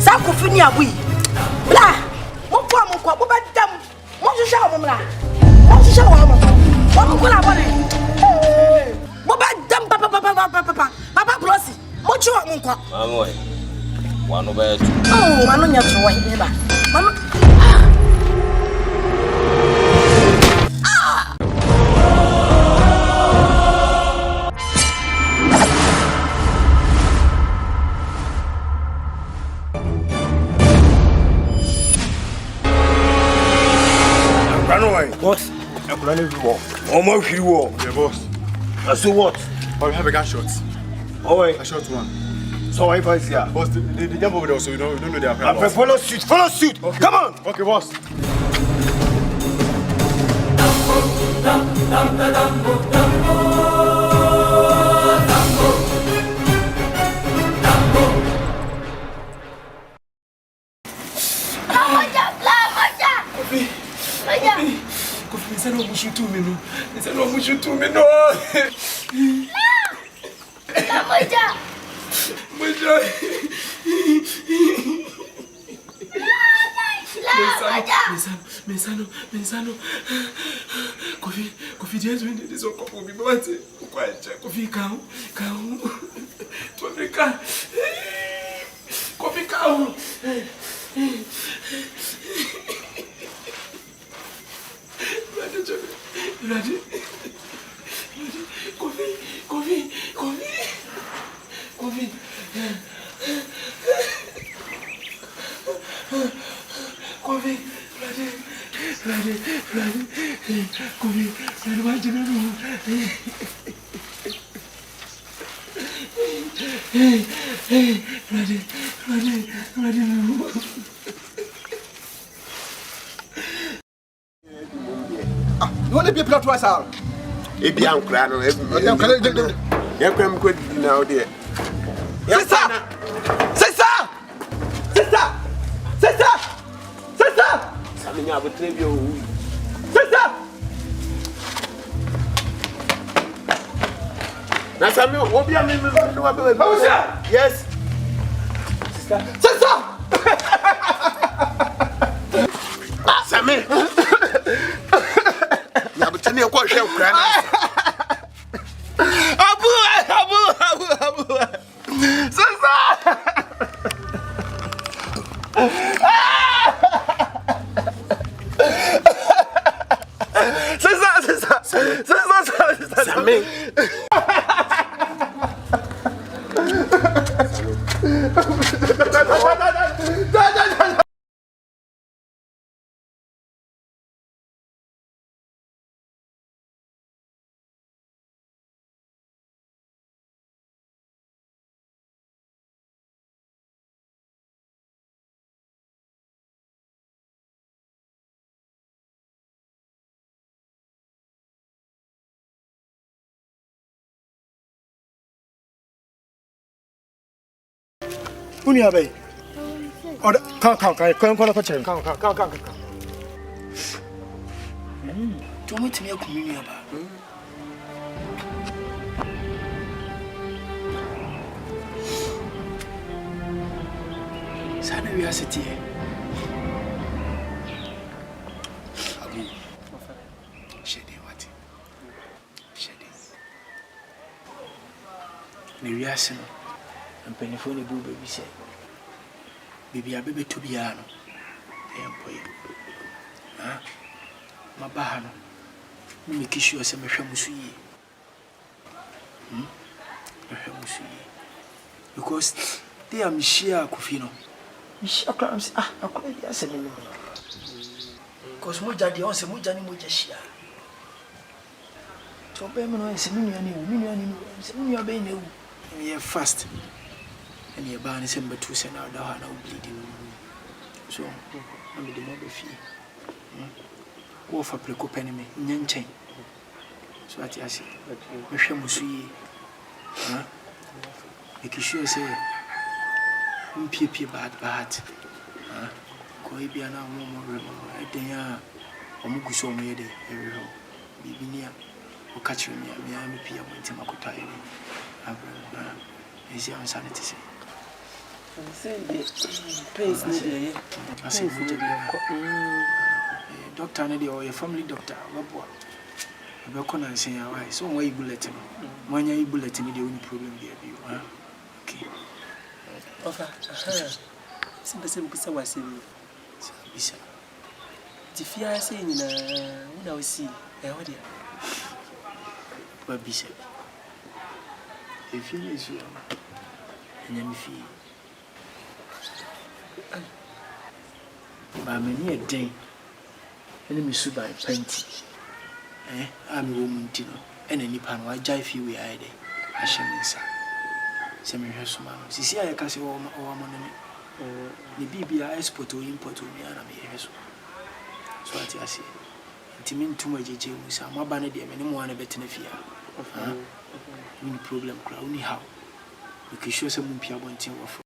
Sakufini abui. Bla. Mokwa mokwa bo badam. Mo shisha wo mra. Mo shisha wo mo. Mo ko la bole. Bo badam papa prosi. Mo chi wo nkwa. Mamo e. Wano ba etu. Oh, mano nya to wo he ba. Mano Boss, I'm running the wall. Almost the wall. Yeah, boss. So what? Oh, we have a gunshot. Oh, wait. I shot one. So why if I see her? Boss, they jump over there, so you don't know they are coming. Follow suit, follow suit. Okay. Come on. Okay, boss. Instead of pushing 2 minutes, instead of pushing 2 minutes. Mensano. Kofi just went this on couple of months. Kofi cow. Kofi cow. Ready? Coffee. You want to be a plot twice out? If you are crying, you're crying good now, dear. Sister! Something I would tell you. Sister! Now, Samuel, what be a member of yes. Sister! Samuel! Tell what shall cry. Abu. Uni abe. Or come. Come. Don't wait to me a communion. Sana we are sitting here. Abu. Shede what? Shede. We are sitting. And penifone the baby say, baby, a baby to be ano. My bahano, me kiss you as a meshamusi. Because they are Mishia Kufino. Mishia crams, I could be as a minimum. Because Moja de Onse Mujani Mujashia. So, Bemino is a million, million, we are fast. And your barn is number 2 cents out of bleeding. So, I'm the mobile fee. Go for Precopenime, Yanchain. So, I say, Meshamusi, make sure say, bad. Coibiana, more, Dea, Omuguso, Mede, every home. Bibinia, or catch me, I am a Pia, went to Makotai. Is your insanity? Pains need it. I say, doctor, or your family doctor, I will come and say, why so why you bulletin? When you bulletin, the only problem there. Okay. Simple person was saying, if you are saying, when I see, what dear? But be said, if you is you, and then if you. But many a day, enemy suit by plenty. I'm a woman, Tino, and any pan, why jive you we are there. I shall miss her. Semi Hesman. See, I can say, oh, money. The BB export to import to me, and I'm here. So I say, it means too much. I'm a banner, dear, many more better fear. No problem, only how we can show some Pia wanting of.